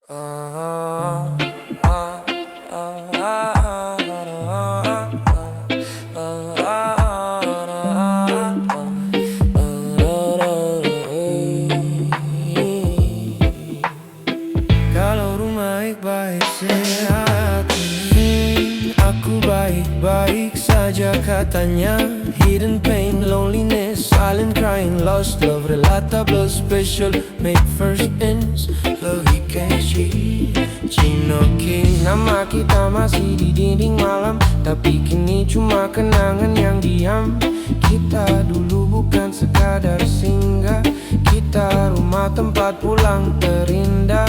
Kalau rumah baik-baik sehat, aku baik-baik saja katanya. Hidden pain, loneliness, silent crying, lost love, relatable, special, make first ends. Lagi catchy, Chino King. Nama kita masih di dinding malam, tapi kini cuma kenangan yang diam. Kita dulu bukan sekadar singgah, kita rumah tempat pulang terindah.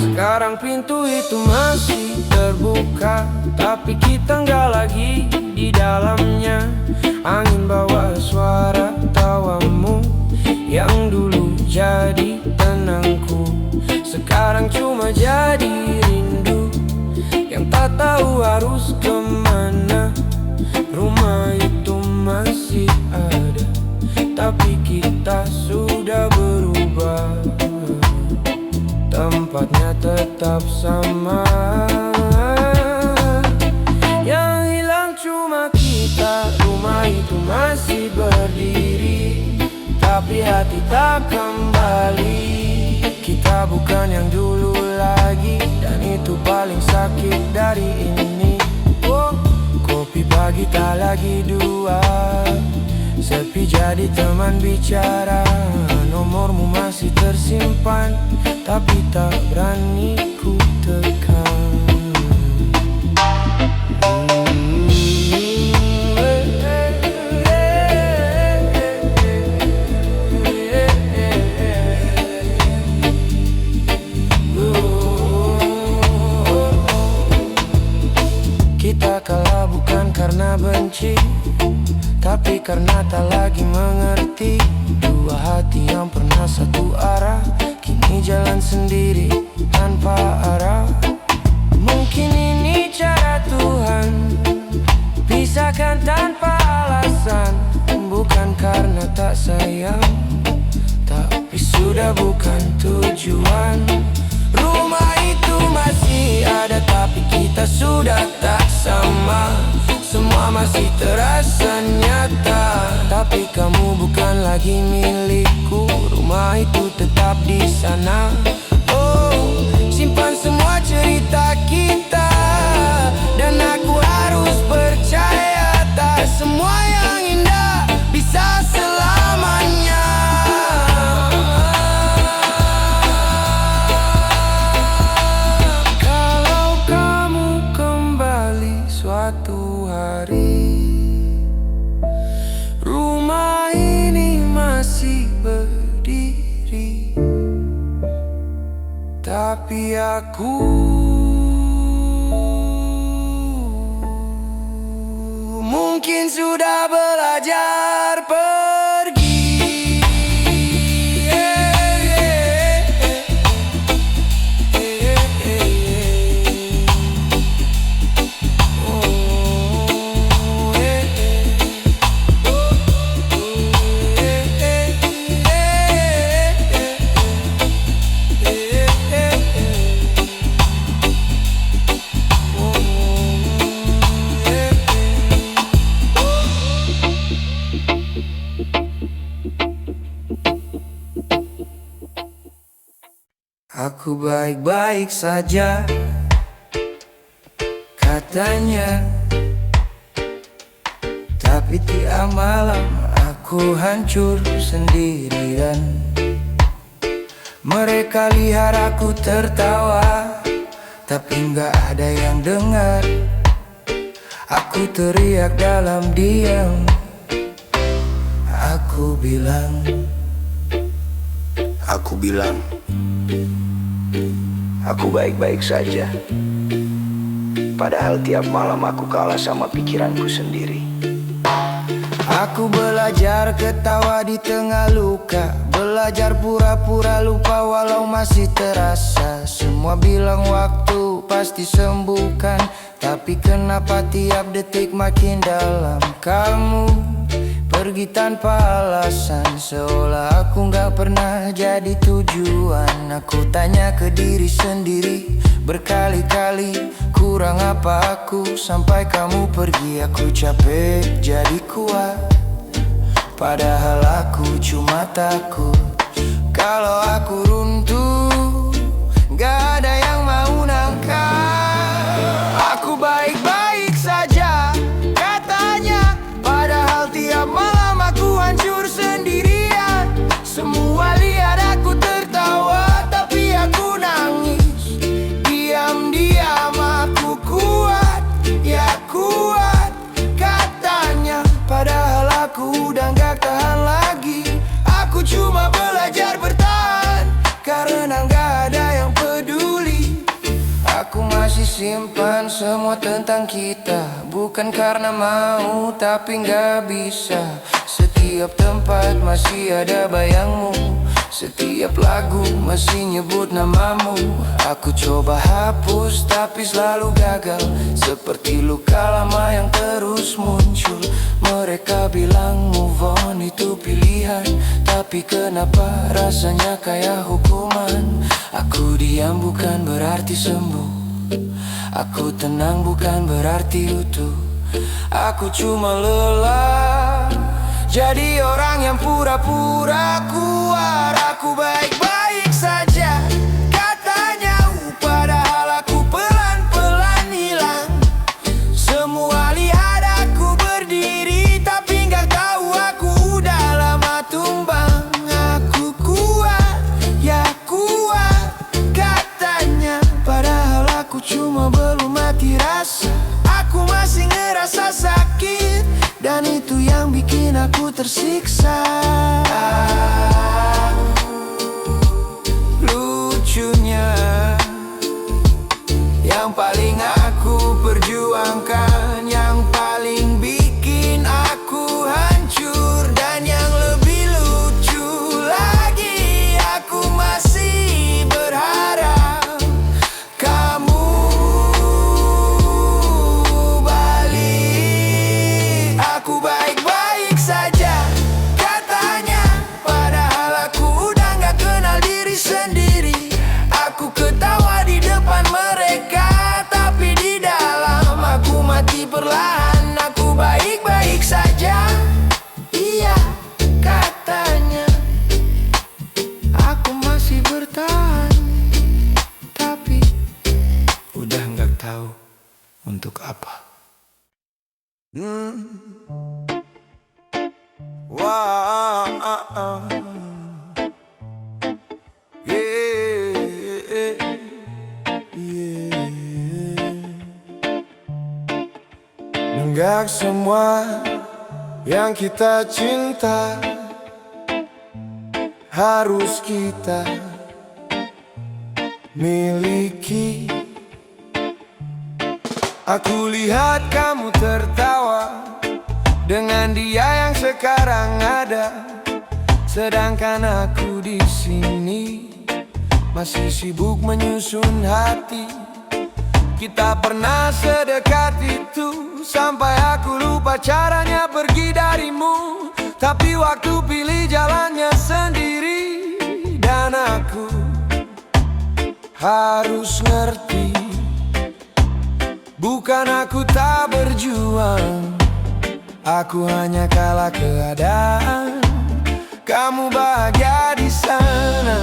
Sekarang pintu itu masih terbuka, tapi kita nggak lagi di dalamnya. Angin bawa suara tawamu yang dulu jadi tenangku, sekarang cuma jadi rindu yang tak tahu harus kemana. Rumah itu masih ada, tapi kita sudah berubah. Tempatnya tetap sama, yang hilang cuma kita. Rumah itu masih berdiri, tapi hati tak kembali. Kita bukan yang dulu lagi, dan itu paling sakit dari ini. Kopi pagi tak lagi dua, sepi jadi teman bicara. Nomormu masih tersimpan, tapi tak berani ku tekan. Kita kalah bukan karena benci, tapi karena tak lagi mengerti. Dua hati yang pernah satu arah, kini jalan sendiri tanpa arah. Mungkin ini cara Tuhan, pisahkan tanpa alasan. Bukan karena tak sayang, tapi sudah bukan tujuan. Rumah itu masih ada, tapi kita sudah tak sama. Semua masih terasa nyata, tapi kamu bukan lagi milikku. Rumah itu tetap di sana. Oh, simpan semua cerita kita, dan aku harus percaya tak semua yang indah bisa selamanya. Kalau kamu kembali suatu hari, rumah ini masih berdiri, tapi aku mungkin sudah belajar pergi. Aku baik-baik saja katanya, tapi tiap malam aku hancur sendirian. Mereka lihat aku tertawa, tapi nggak ada yang dengar. Aku teriak dalam diam, aku bilang aku baik-baik saja. Padahal tiap malam aku kalah sama pikiranku sendiri. Aku belajar ketawa di tengah luka, belajar pura-pura lupa walau masih terasa. Semua bilang waktu pasti sembuhkan, tapi kenapa tiap detik makin dalam. Kamu Pergi tanpa alasan, seolah aku gak pernah jadi tujuan. Aku tanya ke diri sendiri berkali-kali, kurang apa aku sampai kamu pergi. Aku capek jadi kuat, padahal aku cuma takut kalau aku runtuh, gak ada yang mau nangkap. Aku baik-baik saja katanya, padahal tiap malam aku hancur sendirian. Semua lihat aku tertawa, tapi aku nangis. Diam-diam aku kuat, ya kuat katanya, padahal aku udah gak tahan lagi. Aku cuma belajar bertahan karena gak ada yang peduli. Aku masih simpan semua tentang kita, bukan karena mau tapi gak bisa. Setiap tempat masih ada bayangmu, setiap lagu masih nyebut namamu. Aku coba hapus tapi selalu gagal, seperti luka lama yang terus muncul. Mereka bilang move on itu pilihan, tapi kenapa rasanya kayak hukuman? Aku diam bukan berarti sembuh, aku tenang bukan berarti utuh. Aku cuma lelah jadi orang yang pura-pura kuat. Aku baik-baik saja katanya, padahal aku pelan-pelan hilang. Semua lihat aku berdiri, tapi gak tahu aku udah lama tumbang. Aku kuat, ya kuat katanya, padahal aku cuma belum mati rasa. Aku masih ngerasa sakit, dan itu yang bikin aku tersiksa. Lucunya, yang paling aku perjuangkan, yang paling bikin aku hancur, dan yang lebih lucu lagi, aku masih berharap kamu balik. Aku baik-baik saja katanya, padahal aku udah gak kenal diri sendiri. Aku ketawa di depan mereka, tapi di dalam aku mati perlahan. Aku baik-baik saja, iya katanya. Aku masih bertahan, tapi udah gak tahu untuk apa. Wah, yeah, yeah. Nenggak semua yang kita cinta harus kita miliki. Aku lihat kamu tertawa dengan dia yang sekarang ada, sedangkan aku di sini masih sibuk menyusun hati. Kita pernah sedekat itu, sampai aku lupa caranya pergi darimu. Tapi waktu pilih jalannya sendiri, dan aku harus ngerti, bukan aku tak berjuang, aku hanya kalah keadaan. Kamu bahagia di sana,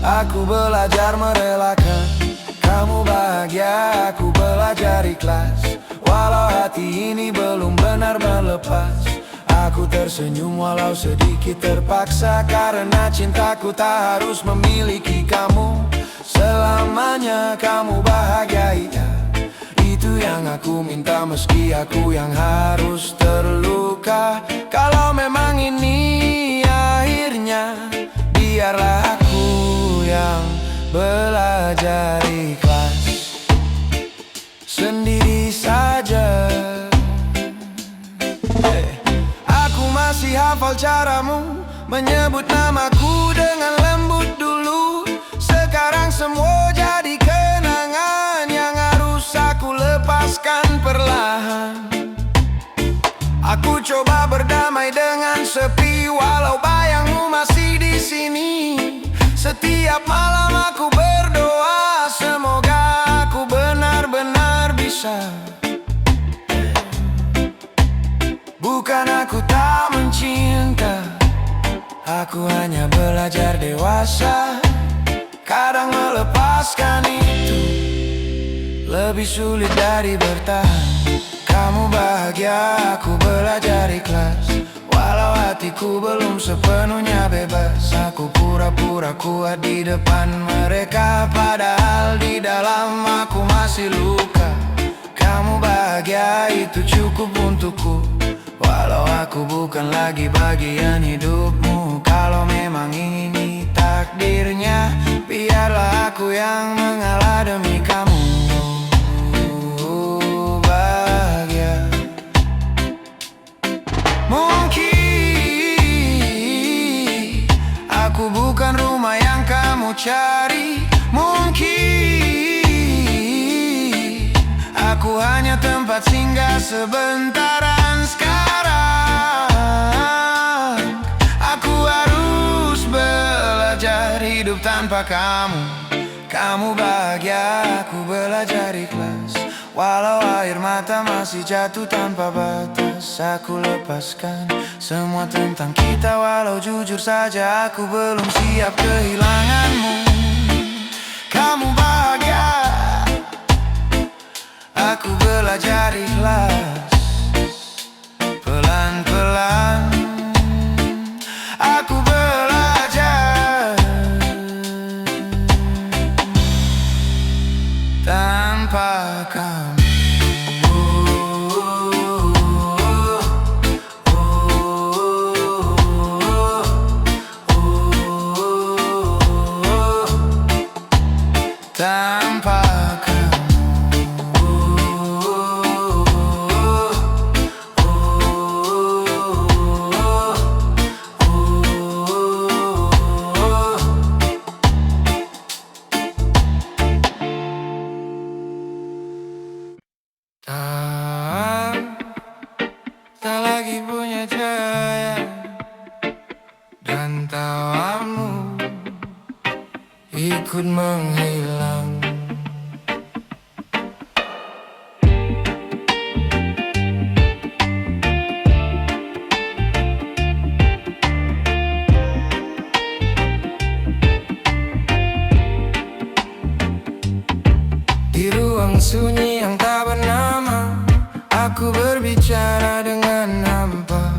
aku belajar merelakan. Kamu bahagia, aku belajar ikhlas. Walau hati ini belum benar melepas, aku tersenyum walau sedikit terpaksa, karena cintaku tak harus memiliki kamu selamanya. Kamu bahagia, iya, itu yang aku minta, meski aku yang harus terluka. Kalau memang ini akhirnya, biarlah aku yang belajar ikhlas sendiri saja. Aku masih hafal caramu menyebut namaku dengan lembut dulu. Sekarang semua jadi kenangan yang harus aku lepaskan perlahan. Aku Aku coba berdamai dengan sepi, walau bayangmu masih di sini. Setiap malam aku berdoa, semoga aku benar-benar bisa. Bukan aku tak mencinta, aku hanya belajar dewasa. Kadang melepaskan itu lebih sulit dari bertahan. Kamu bahagia, aku belajar ikhlas. Walau hatiku belum sepenuhnya bebas, aku pura-pura kuat di depan mereka, padahal di dalam aku masih luka. Kamu bahagia, itu cukup untukku. Walau aku bukan lagi bagian hidupmu. Kalau memang ini takdirnya, biarlah aku yang mengalah demi kamu. Bahagia. Mungkin aku bukan rumah yang kamu cari. Mungkin aku hanya tempat singgah sebentaran. Sekarang aku harus belajar hidup tanpa kamu. Kamu bahagia, aku belajar ikhlas. Walau air mata masih jatuh tanpa batas, aku lepaskan semua tentang kita. Walau jujur saja aku belum siap kehilanganmu. Kamu bahagia, aku belajar ikhlas. Pelan-pelan aku belajar tanpa kamu. Tanpa tak lagi punya cahaya, dan tawamu ikut menghilang. Di ruang sunyi yang tak bernama, aku berbicara dengan hampa.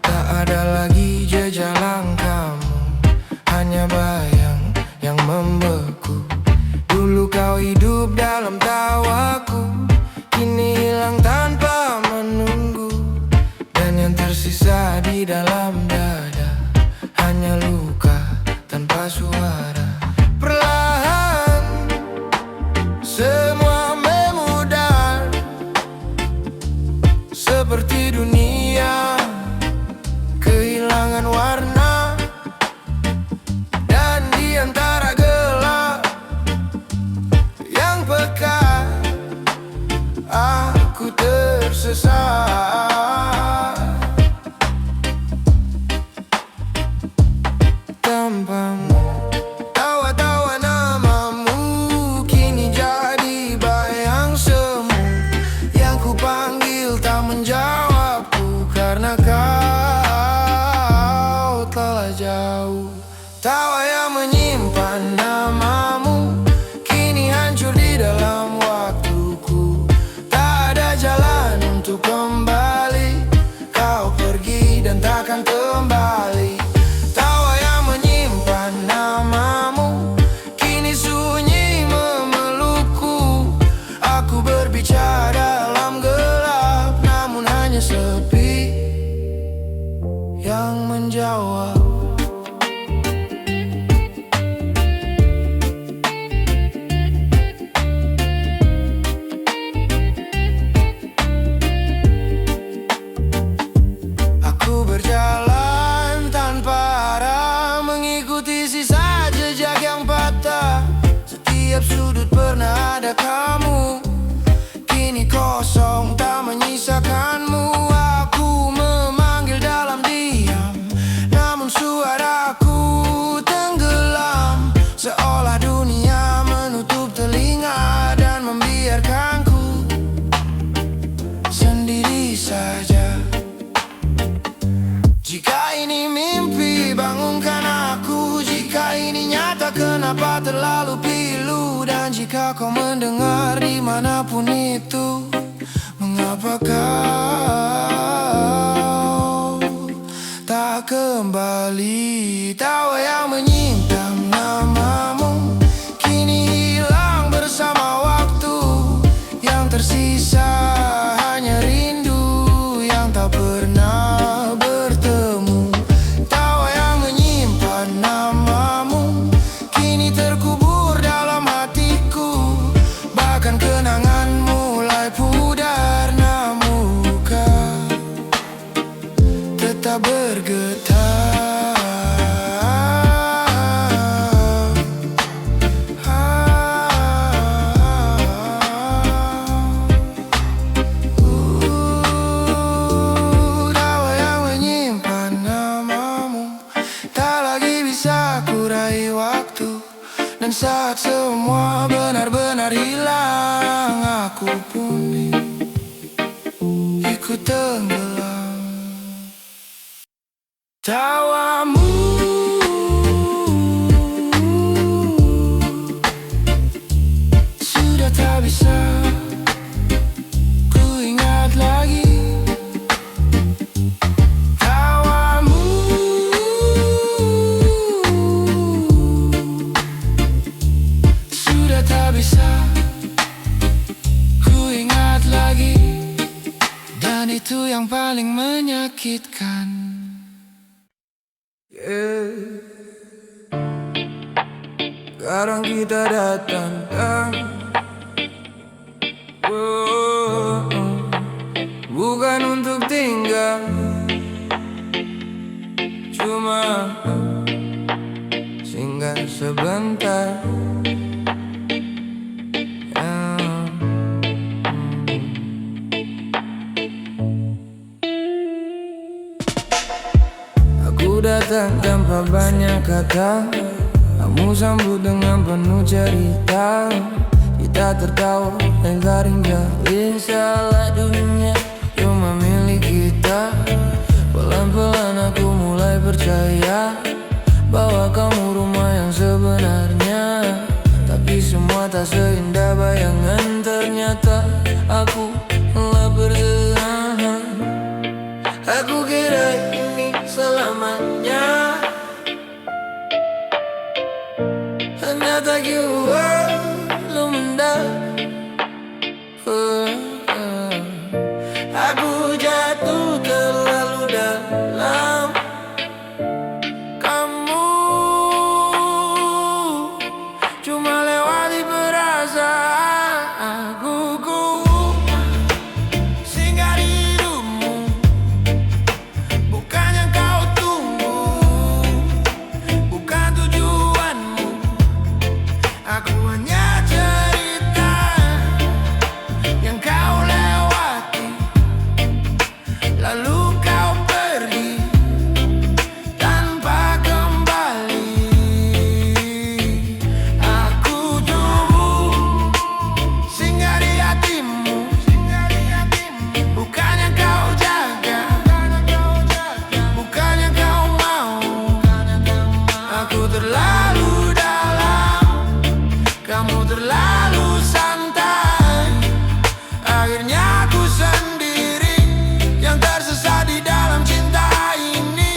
Tak ada lagi jejak langkahmu, hanya bayang yang membeku. Dulu kau hidup dalam tawaku, kini hilang tanpa menunggu. Dan yang tersisa di dalam dada hanya luka tanpa suara. Perlahan semua memudar, seperti dunia kehilangan warna. Dan di antara gelap yang pekat, aku tersesat. Tanpamu, tawa-tawa namamu kini jadi bayang semu. Yang ku panggil tak menjawabku, karena kau telah jauh. Tawa yang menyimpan namamu kini hancur di dalam waktuku. Tak ada jalan untuk kembali, kau pergi dan takkan kembali. Tawa yang menyimpan namamu kini sunyi memelukku. Aku berbicara dalam gelap, namun hanya sepi yang menjawab. Aku berjalan tanpa arah, mengikuti sisa jejak yang patah. Setiap sudut pernah ada kamu, kini kosong tak menyisakanmu. Aku kenapa terlalu pilu. Dan jika kau mendengar dimanapun itu, mengapa kau tak kembali? Tawa yang menyintam namamu kini hilang bersama waktu. Yang tersisa hanya rindu yang tak pernah bertemu. Tawa yang menyimpan namamu kini terkubur dalam hatiku. Bahkan kenangan mulai pudar, namun kau tetap bergetar. Tawa yang menyimpan namamu tak lagi bisa kurai waktu. Dan saat semua benar-benar hilang, aku pun ikut tenggelam. Tawamu sudah tak bisa ku ingat lagi. Tawamu sudah tak bisa ku ingat lagi. Dan itu yang paling menyakitkan. Sekarang kita datang bukan untuk tinggal, cuma singgah sebentar. Aku datang tanpa banyak kata, kamu sambut dengan penuh cerita. Kita tertawa dan garing jauh. Insyaallah dunia cuma milik kita. Pelan-pelan aku mulai percaya bahwa kamu rumah yang sebenarnya. Tapi semua tak seindah bayangan. Ternyata aku telah berzina. Aku kira ini selamanya, ternyata gue belum aku jatuh terlalu dalam. Kamu cuma lewati perasaan aku. Singgah di hidupmu, bukan yang kau tunggu, bukan tujuanmu. Aku hanya cerita yang kau lewati, lalu kau pergi tanpa kembali. Aku tumbuh singgah di hatimu, bukan yang kau jaga, bukan yang kau mau. Aku terlalu dalam, kamu terlalu santai. Akhirnya aku sendiri yang tersesat di dalam cinta ini.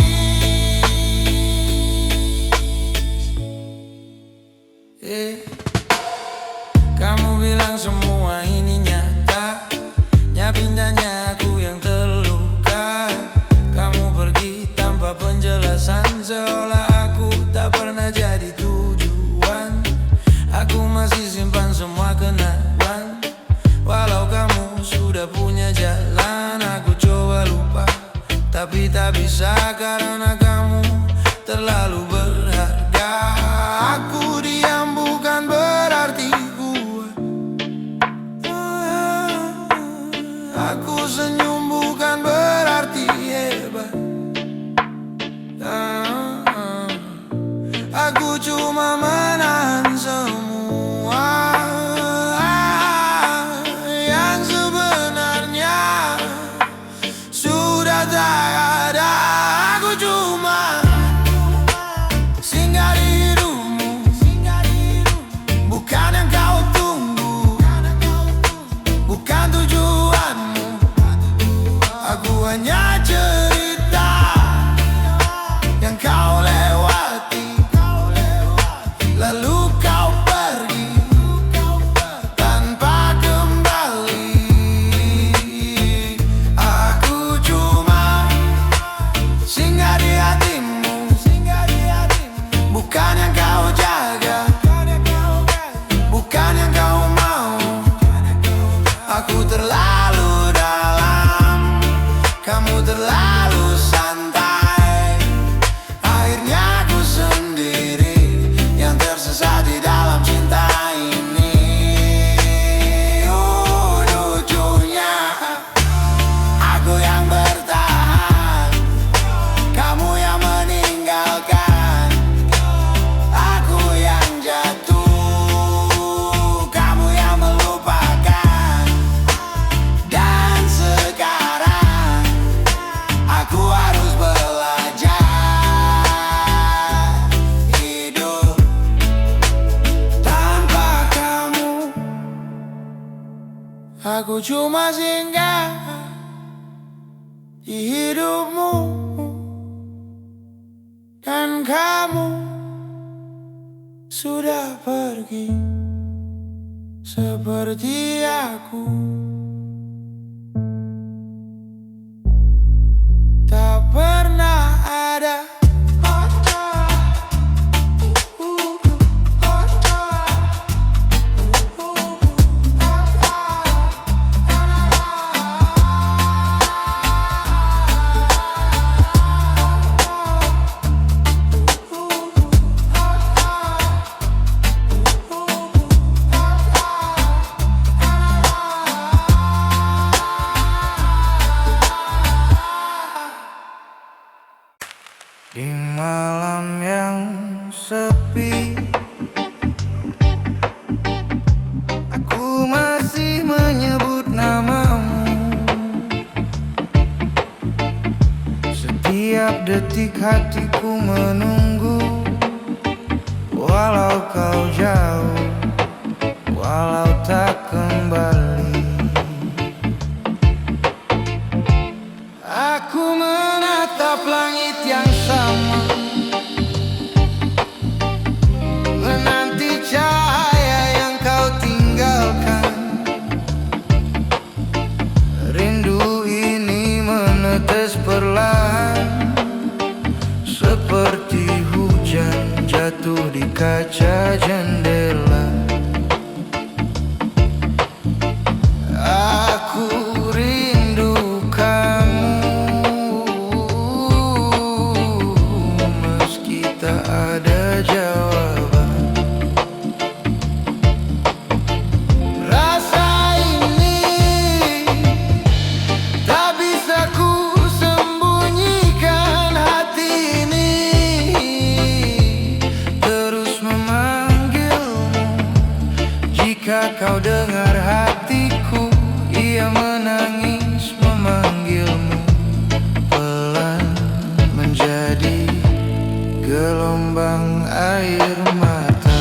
Kamu bilang semua ini nyata, nyapindahnya aku yang terluka. Kamu pergi tanpa penjelasan, seolah aku tak pernah jadi tujuan. Aku masih simpan semua kenangan, walau kamu sudah punya jalan. Aku coba lupa, tapi tak bisa karena kamu terlalu berharga. Aku diam bukan berarti kuat. Aku cuma singgah di hidupmu, dan kamu sudah pergi seperti aku. Tak pernah ada di malam yang sepi. Aku masih menyebut namamu. Setiap detik hatiku menunggu, walau kau jauh, walau tak kembali. Aku menatap langit yang sama, menanti cahaya yang kau tinggalkan. Rindu ini menetes perlahan, seperti hujan jatuh di kaca jendela. Aku rindu kamu, meski tak ada jawaban. Rasa ini tak bisa ku sembunyikan. Hati ini terus memanggilmu. Jika kau dengar hatiku, ia menangis memanggilmu. Pelan menjadi gelombang air mata.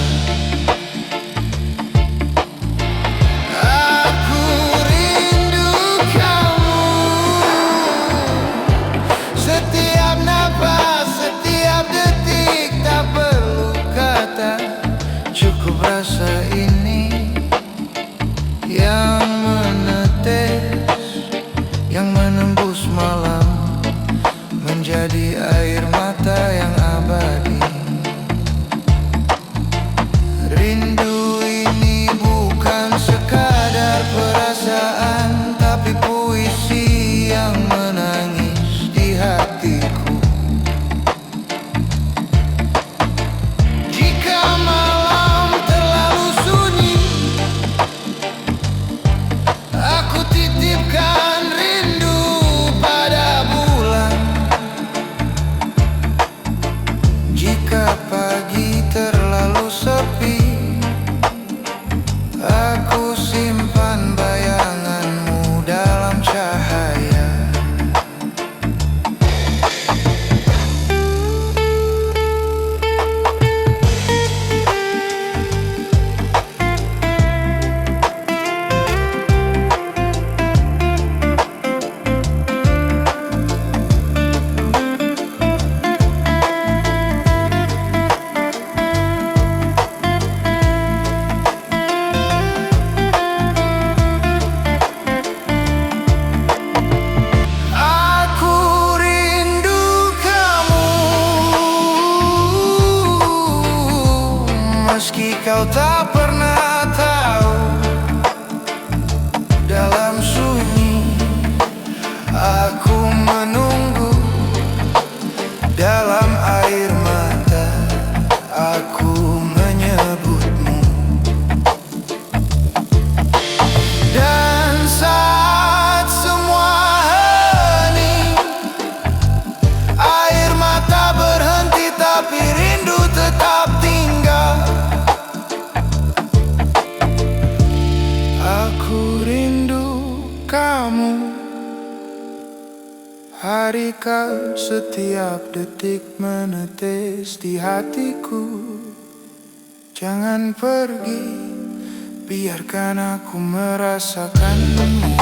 Aku rindu kamu, setiap napas, setiap detik. Tak perlu kata, cukup rasa ini yang menetes, yang menembus malam, menjadi air mata yang abadi. Rindu ini bukan sekadar perasaan, tapi puisi yang menangis di hatiku. Jika malam terlalu sunyi, aku titipkan rindu pada bulan. Jika pagi terlalu sepi, aku simpan bayanganmu dalam cahaya. Aku rindu kamu, meski kau tak pernah tahu. Dalam sunyi aku menunggu, dalam air mata aku menyebutmu. Dan saat semua hening, air mata berhenti, tapi rindu tetap tinggal. Aku rindu kamu, hari kau setiap detik menetes di hatiku. Jangan pergi, biarkan aku merasakanmu.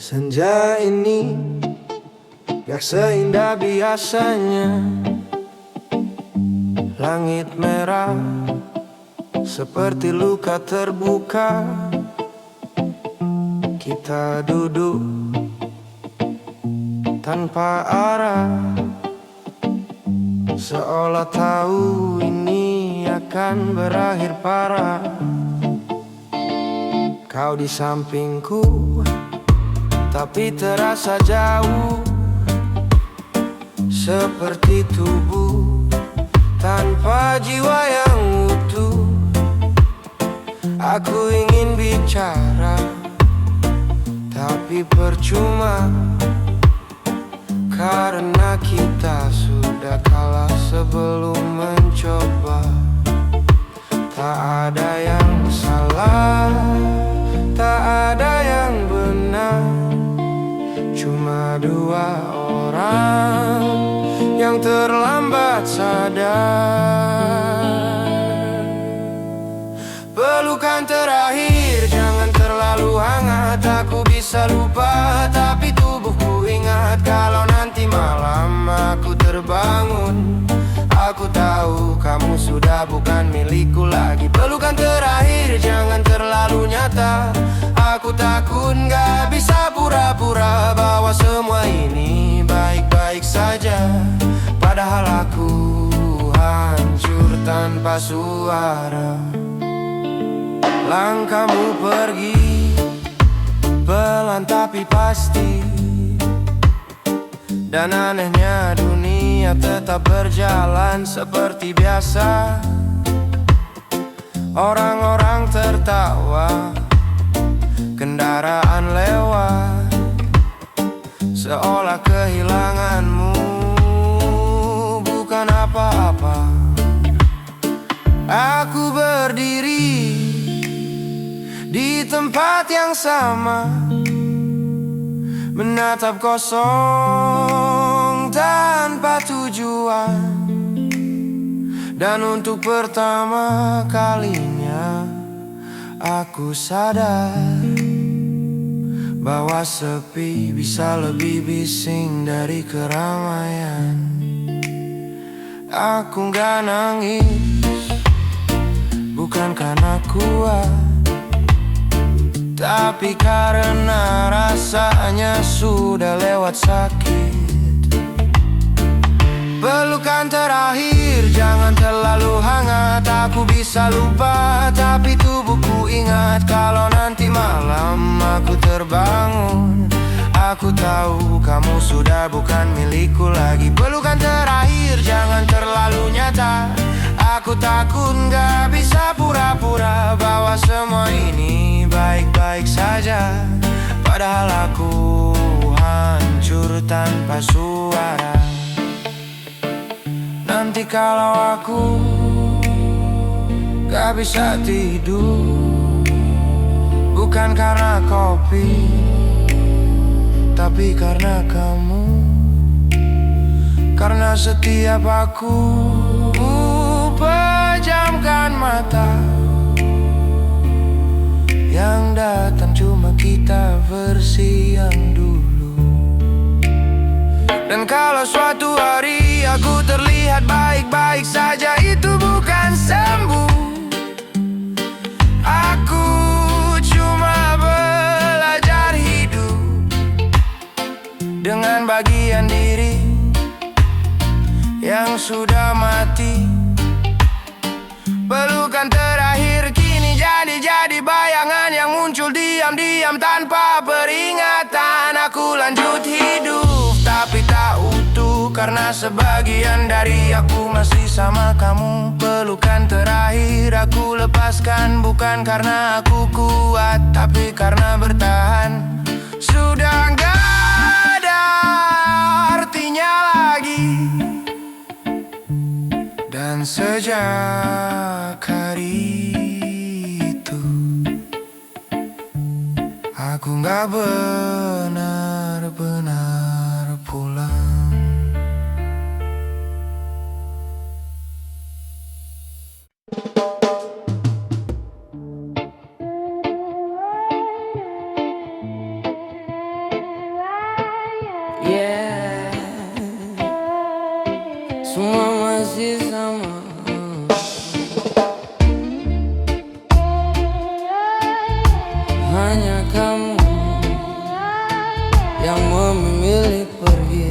Senja ini gak seindah biasanya. Langit merah seperti luka terbuka. Kita duduk tanpa arah, seolah tahu ini akan berakhir parah. Kau di sampingku tapi terasa jauh, seperti tubuh tanpa jiwa yang utuh. Aku ingin bicara, tapi percuma, karena kita sudah kalah sebelum mencoba. Tak ada yang salah, tak ada yang benar, cuma dua orang yang terlambat sadar. Pelukan terakhir jangan terlalu hangat. Aku bisa lupa tapi tubuhku ingat. Kalau nanti malam aku terbangun, aku tahu kamu sudah bukan milikku lagi. Pelukan terakhir jangan terlalu nyata. Aku takut gak bisa pura-pura bahwa semua ini baik-baik saja, padahal aku hancur tanpa suara. Langkahmu pergi pelan tapi pasti, dan anehnya dunia tetap berjalan seperti biasa. Orang-orang tertawa, kendaraan lewat, seolah kehilanganmu bukan apa-apa. Aku berdiri di tempat yang sama, menatap kosong tanpa tujuan. Dan untuk pertama kalinya aku sadar bahwa sepi bisa lebih bising dari keramaian. Aku gak nangis, bukan karena kuat, tapi karena rasanya sudah lewat sakit. Pelukan terakhir jangan terlalu hangat. Aku bisa lupa tapi tubuhku ingat. Kalau nanti malam aku terbangun, aku tahu kamu sudah bukan milikku lagi. Pelukan terakhir jangan terlalu nyata. Aku takut gak bisa pura-pura bahwa semua ini baik-baik saja, padahal aku hancur tanpa suara. Nanti kalau aku gak bisa tidur, bukan karena kopi, tapi karena kamu. Karena setiap aku pejamkan mata, yang datang cuma kita versi yang dulu. Dan kalau suatu hari aku terlihat baik-baik saja, itu bukan sembuh. Aku cuma yang sudah mati. Pelukan terakhir kini jadi bayangan yang muncul diam-diam tanpa peringatan. Aku lanjut hidup tapi tak utuh, karena sebagian dari aku masih sama kamu. Pelukan terakhir aku lepaskan, bukan karena aku kuat, tapi karena bertahan sudah gak ada artinya lagi. Dan sejak hari itu aku gak benar-benar pulang. Yeah, semua masih sama. Hanya kamu yang memilih pergi.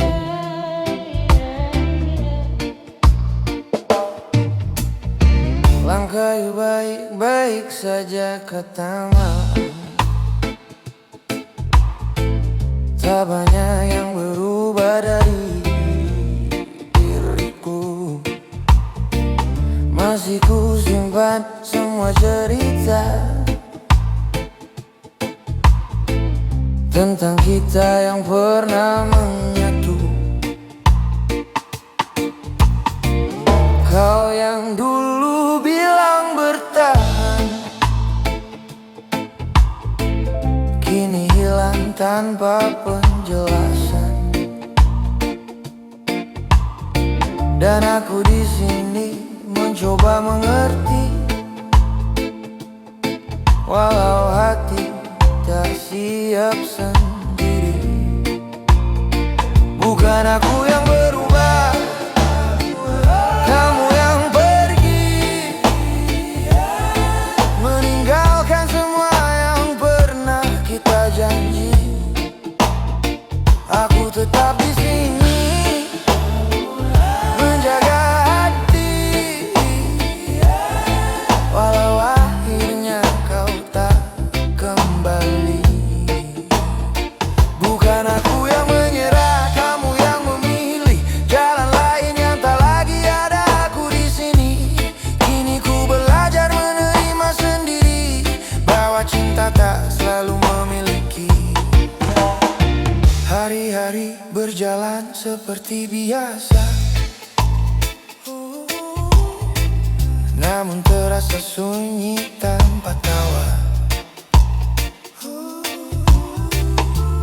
Langkah baik-baik saja katamu. Tak banyak yang berubah dari diriku. Masih ku simpan semua cerita tentang kita yang pernah menyatu. Kau yang dulu bilang bertahan, kini hilang tanpa penjelasan. Dan aku di sini mencoba mengerti, walau hati tak siap sendiri. Bukan aku yang berubah, kamu yang pergi, meninggalkan semua yang pernah kita janji. Aku tetap di sini menjaga hati, walau akhirnya kau tak kembali. Bukan aku yang menyerah, kamu yang memilih jalan lain yang tak lagi ada aku di sini. Kini ku belajar menerima sendiri bahwa cinta tak selalu memiliki. Hari-hari berjalan seperti biasa, namun terasa sunyi tanpa tawa.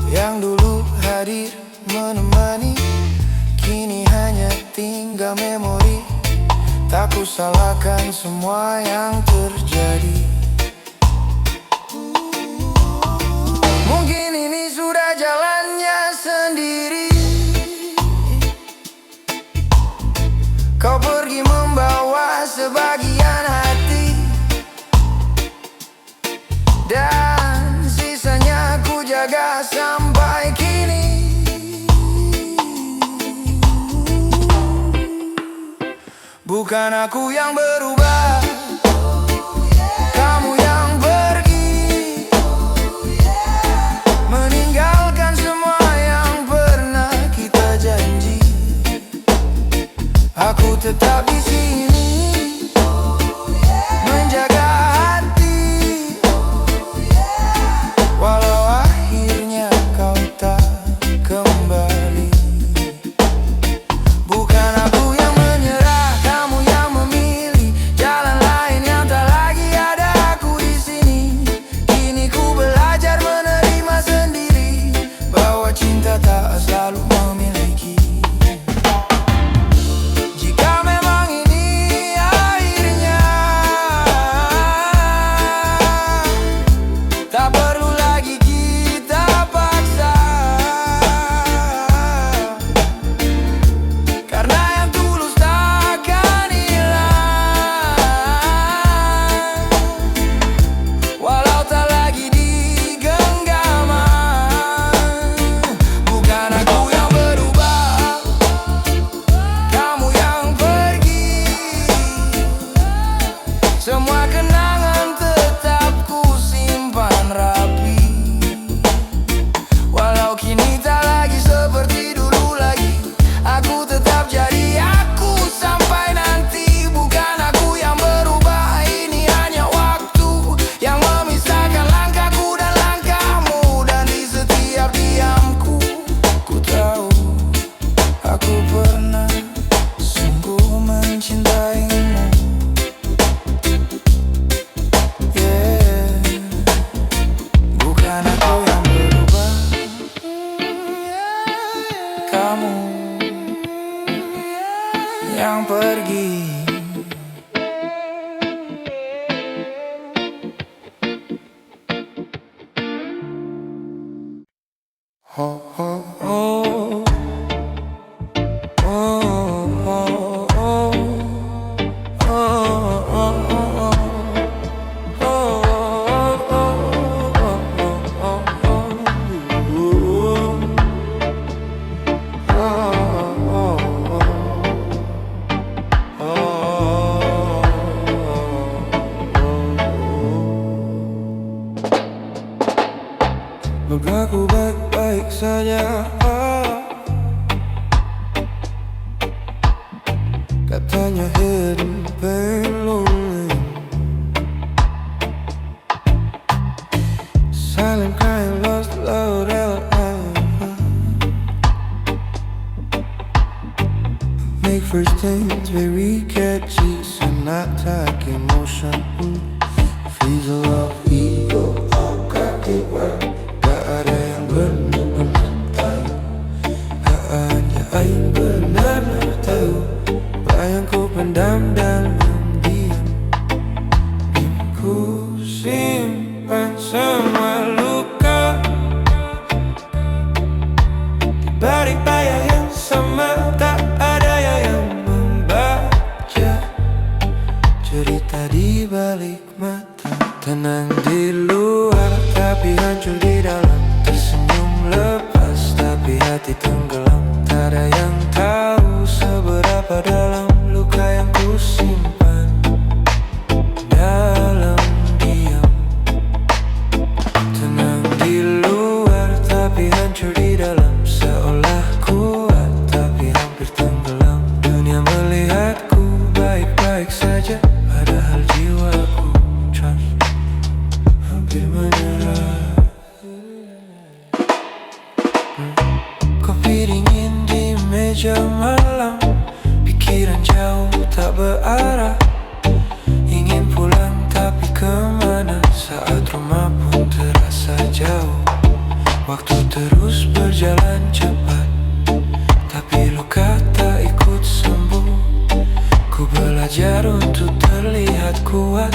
Yang dulu hadir menemani, kini hanya tinggal memori. Tak ku salahkan semua yang terjadi. Mungkin ini sudah jalannya sendiri. Kau pergi membawa sebagian hati, dan sisanya ku jaga sampai kini. Bukan aku yang berubah, kamu yang pergi, meninggalkan semua yang pernah kita janji. Aku tetap di sini menjaga hati, walau akhirnya kau tak kembali. Bukan aku yang menyerah, kamu yang memilih Oh, oh, oh. Oh, oh, oh. Oh, oh, oh. Semoga aku baik-baik saja. Katanya hidden pain lonely, silent crying lost love make first things very catchy, sonatic emotion, freeze of ego. Gak ada yang benar-benar tahu, hanya yang benar-benar tahu. Bayangku pendam dalam diam, ku simpan semua luka di balik bayang yang sama. Tak ada yang membaca cerita di balik mata. Tenang di luar tapi hancur di dalam, tersenyum lepas tapi hati tenggelam. Tak ada yang tahu seberapa dalam luka yang ku simpan dalam diam. Tenang di luar tapi hancur di dalam, seolah kuat tapi hampir tenggelam. Dunia melihatku baik-baik saja, padahal jiwaku hampir menyerah. Kopi dingin di meja malam, pikiran jauh tak berarah. Ingin pulang tapi kemana, saat rumah pun terasa jauh. Waktu terus berjalan cepat, tapi luka tak ikut sembuh. Ku belajar untuk terlihat kuat,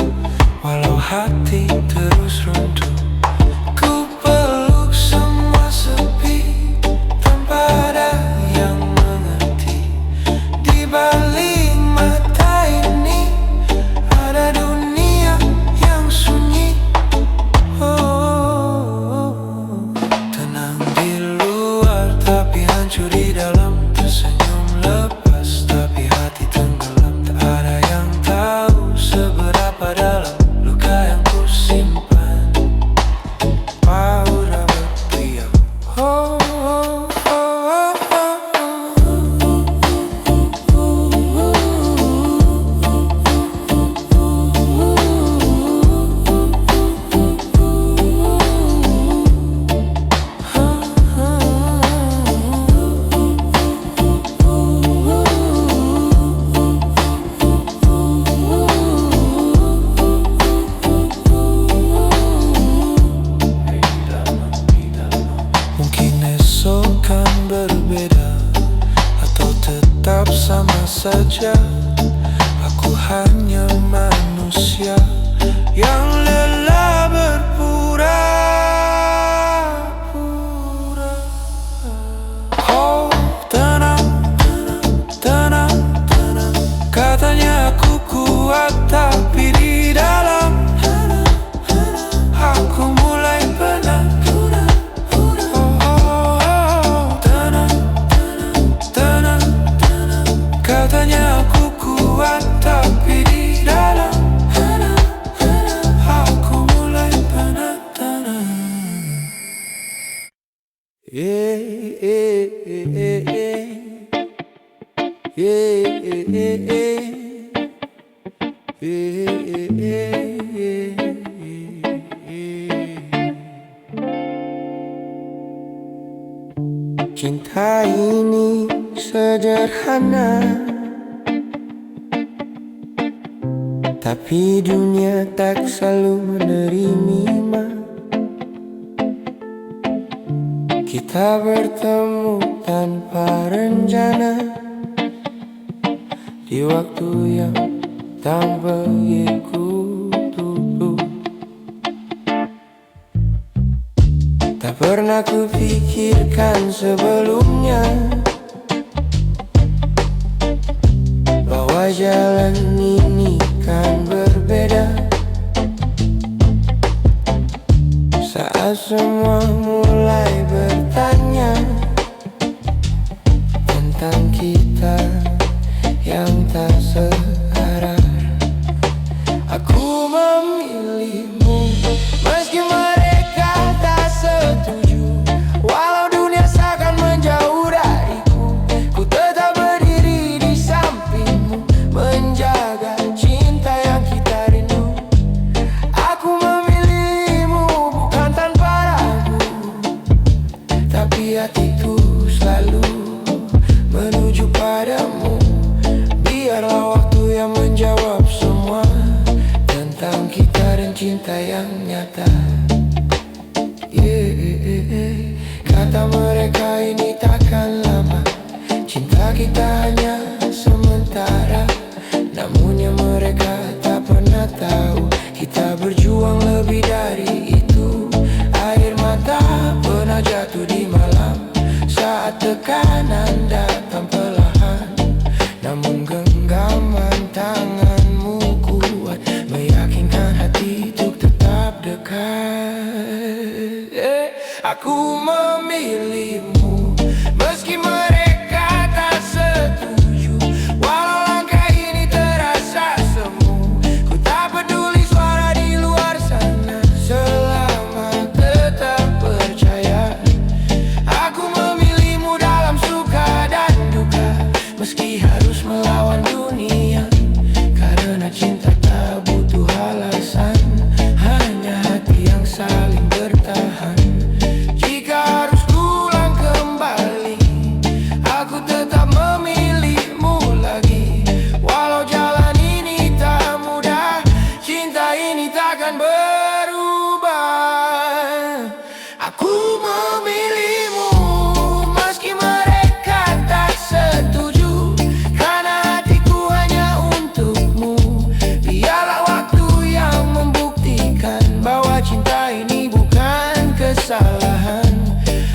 walau hati terus runtuh. Ku peluk semua sepi, tanpa ada yang mengerti. Di balik mata ini ada dunia yang sunyi. Tenang di luar tapi hancur di dalam, tersenyum lepas tapi hati tenggelam. Tak ada yang tahu seberapa dalam luka yang ku simpan. Paura berteriak, oh, oh, oh, oh, mungkin esok kan berbeda, atau tetap sama saja. Aku hanya manusia yang lelah berpura-pura. Oh, tenang, tenang, tenang. Katanya aku kuat tapi di dalam aku mulai penat. Katanya aku kuat tapi di dalam aku mulai penat. Yeah, yeah, yeah, yeah. Yeah, yeah, yeah, yeah. Yeah, yeah, yeah, yeah. Cinta ini sederhana, tapi dunia tak selalu menerima. Kita bertemu tanpa rencana, di waktu yang tak begitu dulu. Tak pernah kupikirkan sebelumnya bahwa jalan ini kan berbeda. Saat semua mulai bertanya tentang kita yang tak searah, aku memilihmu meski mereka tak setuju. Walau dunia seakan menjauh dariku, ku tetap berdiri di sampingmu, menjaga cinta yang kita rindu. Aku memilihmu bukan tanpa ragu, tapi hatiku selalu menuju padamu. Biarlah waktu yang menjawab semua tentang kita dan cinta yang nyata. Kata mereka ini takkan lama, cinta kita hanya sementara. Namun yang mereka tak pernah tahu, kita berjuang lebih dari itu. Air mata pernah jatuh di malam saat tekanan datang perlahan. Namun genggaman tanganmu kuat meyakinkan hati untuk tetap dekat. Aku memilihmu meski mereka tak setuju. Walau langkah ini terasa semu, ku tak peduli suara di luar sana, selama tetap percaya. Aku memilihmu dalam suka dan duka, meski harus melawan dunia. Karena cinta tak butuh alasan, hanya hati yang saling bertahan. Jika harus pulang kembali, aku tetap memilihmu lagi. Walau jalan ini tak mudah, cinta ini takkan berubah. Aku memilihmu meski mereka tak setuju, karena hatiku hanya untukmu. Biarlah waktu yang membuktikan bahwa cinta ini bukan kesalahan.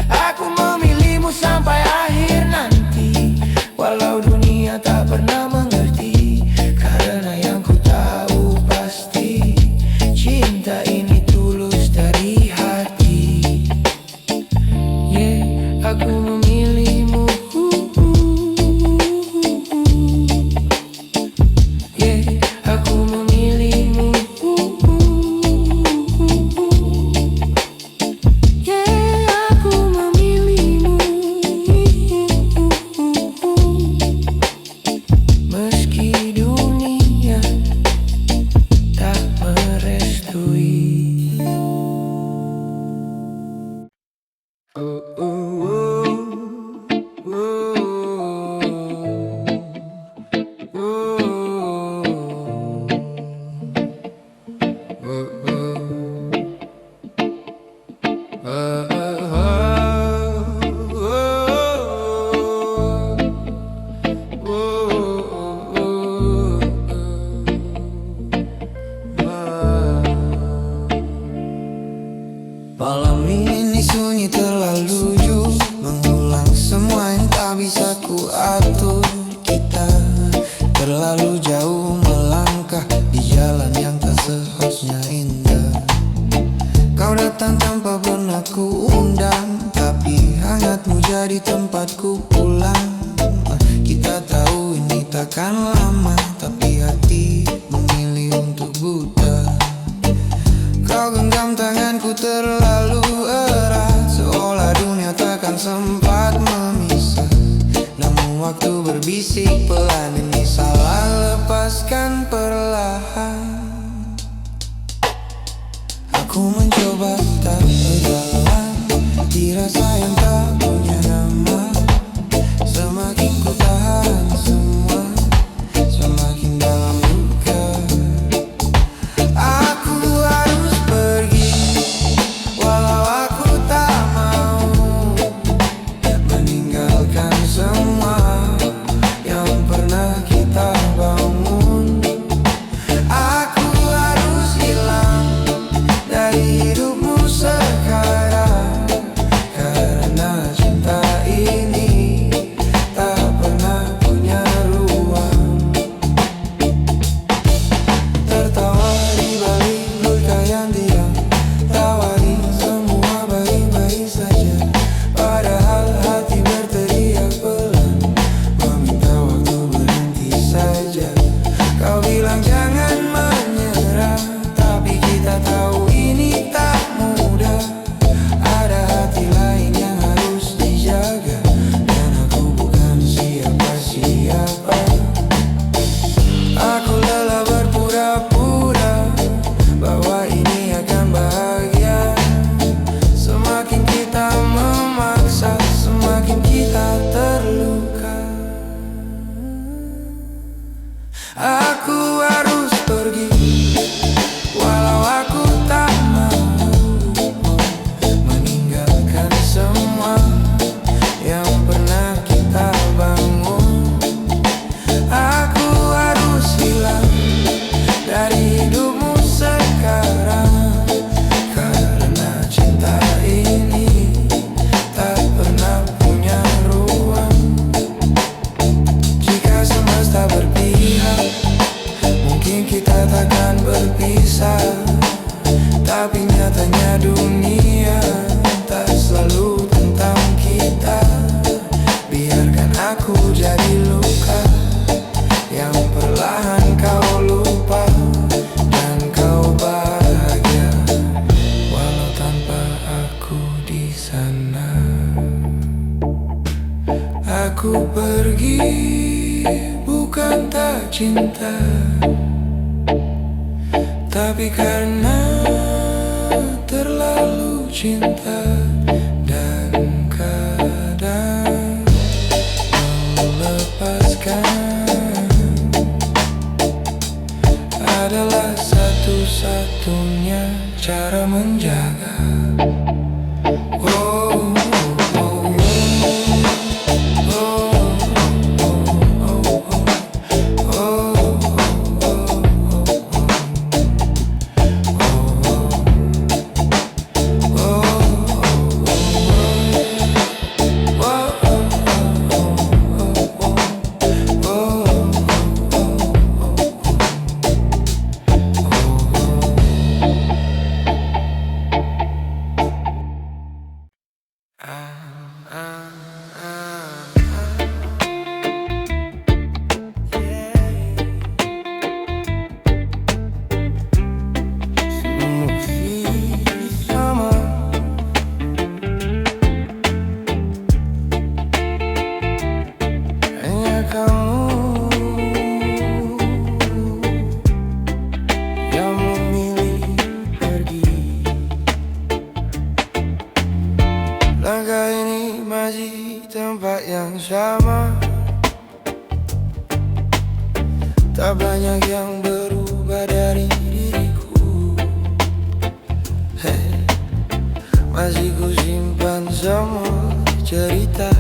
Aku memilihmu sampai akhir nanti, walau dunia tak pernah mengerti. Karena yang ku tahu pasti, cinta ini tulus dari hati. Aku memilihmu. Aku memilihmu. Aku memilihmu. Meski dunia tak merestui. Malam ini sunyi terlalu jauh, mengulang semua yang tak bisa ku atur. Kita terlalu jauh melangkah di jalan yang tak seharusnya indah. Kau datang tanpa pernah ku undang, tapi hangatmu jadi tempatku pulang. Kita tahu ini takkan lama, tapi hati memilih untuk buta. Kau genggam tanganku terlalu erat, seolah dunia takkan sempat memisah. Namun waktu berbisik pelan, ini salah, lepaskan perlahan. Aku mencoba tak berjalan di rasa yang tak punya nama. Semakin ku tahan semua, semakin dalam luka. Aku harus pergi, walau aku tak mau meninggalkan semua yang pernah kita bangun. Aku harus hilang dari hidupmu sekarang. Aku pergi bukan tak cinta, tapi karena terlalu cinta. Dan kadang melepaskan adalah satu-satunya cara menjaga. Oh, oh, langkah ini masih tempat yang sama. Tak banyak yang berubah dari diriku. Masih ku simpan semua cerita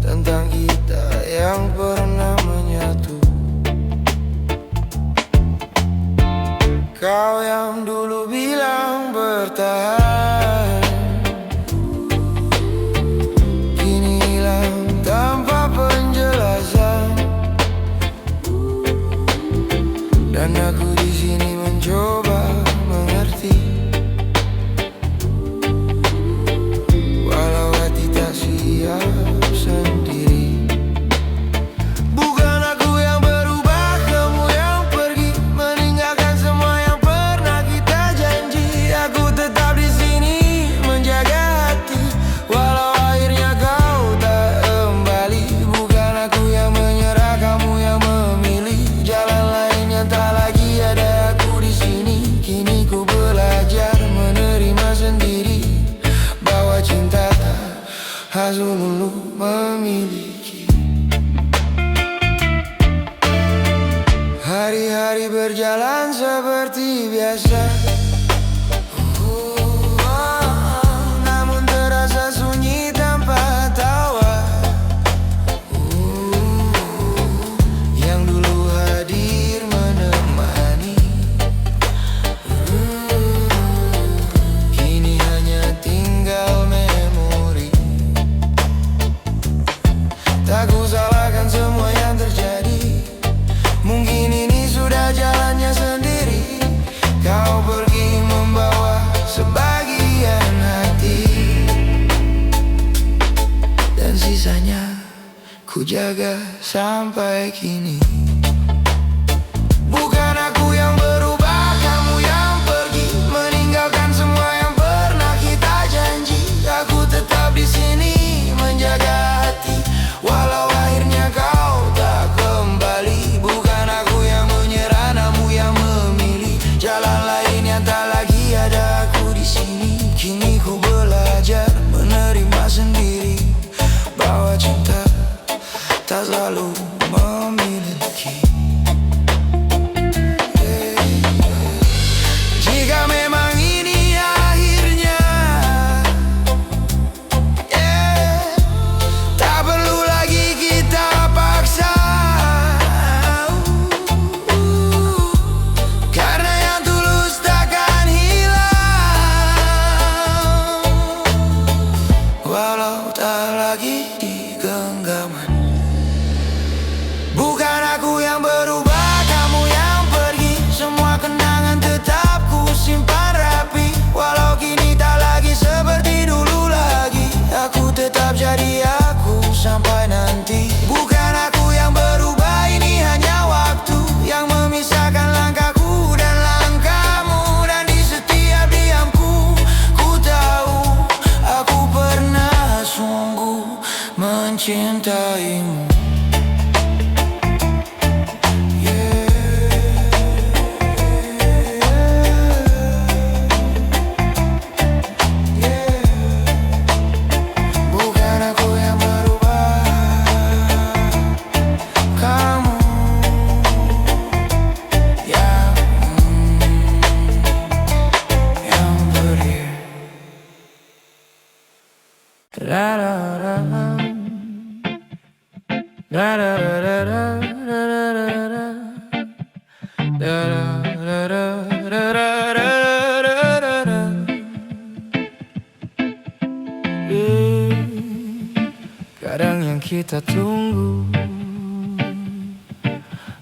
tentang kita yang pernah menyatu. Kau yang dulu bilang bertahan, kini hilang tanpa penjelasan. Dan aku di sini mencoba mengerti, walau hati tak siap sendiri. Bukan aku yang berubah, kamu yang pergi, meninggalkan semua yang pernah kita janji. Aku tetap di sini menjaga hati, walau akhirnya kau tak kembali. Bukan aku yang menyerah, kamu yang memilih jalan lain yang tak lagi ada. Aku di sini, kini ku belajar menerima sendiri bahwa cinta tak harus melulu memiliki. Hari-hari berjalan seperti biasa, namun terasa sunyi tanpa tawa. Yang dulu hadir menemani, kini hanya tinggal memori. Tak ku salahkan semua yang terjadi, mungkin ini sudah jalannya sendiri. Kau pergi membawa sebagian hati, dan sisanya ku jaga sampai kini. Bukan aku yang berubah, kamu yang pergi, meninggalkan semua yang pernah kita janji. Aku tetap di sini menjaga hati, walau akhirnya kau tak kembali. Bukan aku yang menyerah, namun yang memilih jalan lain yang tak lagi ada. Aku di sini, kini ku belajar menerima sendiri bahwa cinta tak selalu memiliki. mencintaimu. Bukan aku yang berubah, kamu yang pergi. Kadang yang kita tunggu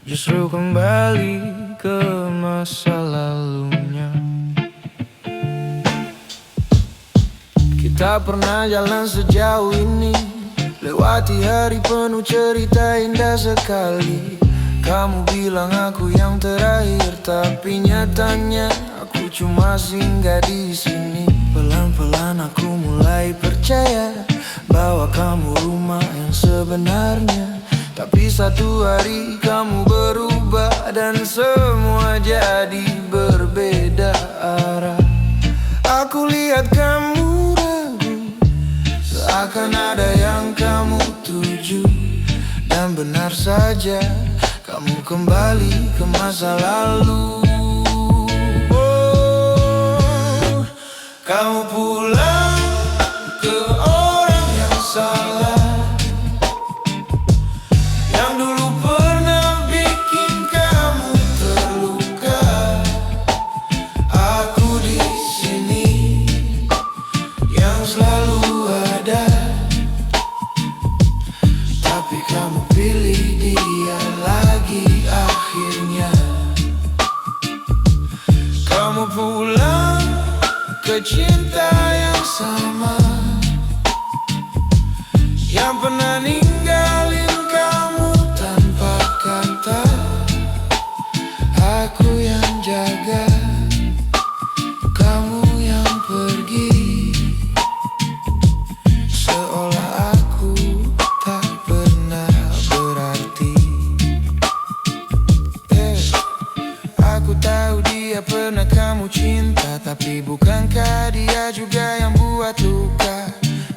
justru kembali ke masa lalunya. Kita pernah jalan sejauh ini, lewati hari penuh cerita indah sekali. Kamu bilang aku yang terakhir, tapi nyatanya aku cuma singgah di sini. Pelan-pelan aku mulai percaya bahwa kamu rumah yang sebenarnya. Tapi satu hari kamu berubah dan semua jadi berbeda arah. Aku lihat kamu ragu, seakan ada yang kamu tuju. Dan benar saja, kamu kembali ke masa lalu. Oh, kamu pulang ke orang yang salah, yang dulu pernah bikin kamu terluka. Aku di sini yang selalu ada, tapi kamu pilih dia lagi akhirnya. Kamu pulang ke cinta yang sama, yang pernah ninggalin kamu tanpa kata. Aku yang jaga, kamu yang pergi, seolah aku tak pernah berarti. Aku tahu dia pernah kamu cinta, tapi bukankah dia juga yang buat luka?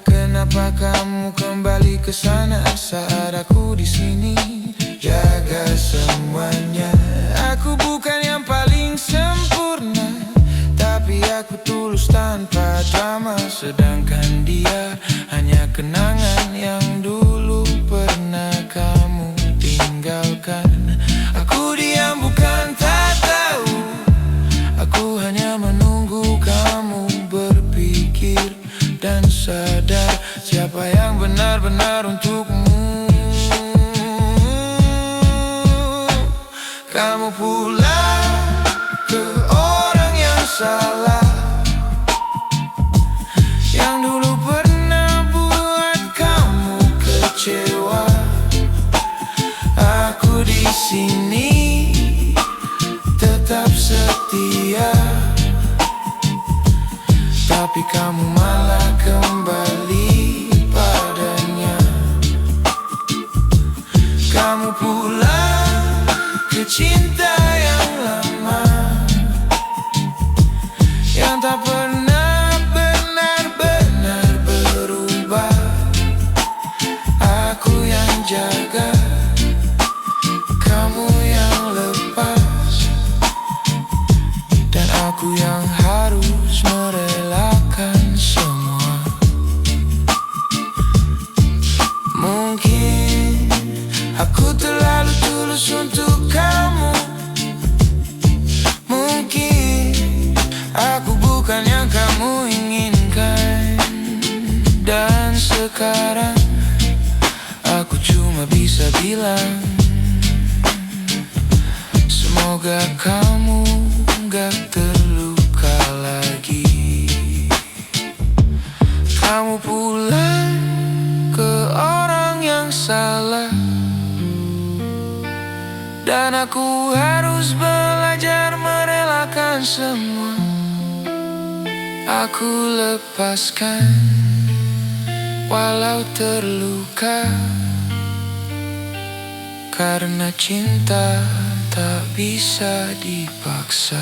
Kenapa kamu kembali ke sana saat aku di sini jaga semuanya? Aku bukan yang paling sempurna, tapi aku tulus tanpa drama. Sedangkan dia hanya kenangan yang dulu pernah kamu tinggalkan. Aku diam bukan tak tahu, aku hanya menunggu kamu berpikir dan sadar siapa yang benar-benar untukmu. Kamu pulang ke orang yang salah, yang dulu pernah buat kamu kecewa. Aku di sini tetap setia, tapi kamu malah kembali padanya. Kamu pulang ke cinta yang lama, yang tak pernah benar-benar berubah. Aku yang jaga, kamu yang lepas, dan aku yang harus merelakan semua. Mungkin aku terlalu tulus untuk kamu, mungkin aku bukan yang kamu inginkan. Dan sekarang aku cuma bisa bilang, semoga kamu gak terluka lagi. Kamu pulang ke orang yang salah, dan aku harus belajar merelakan semua. Aku lepaskan Walau terluka, karena cinta tak bisa dipaksa.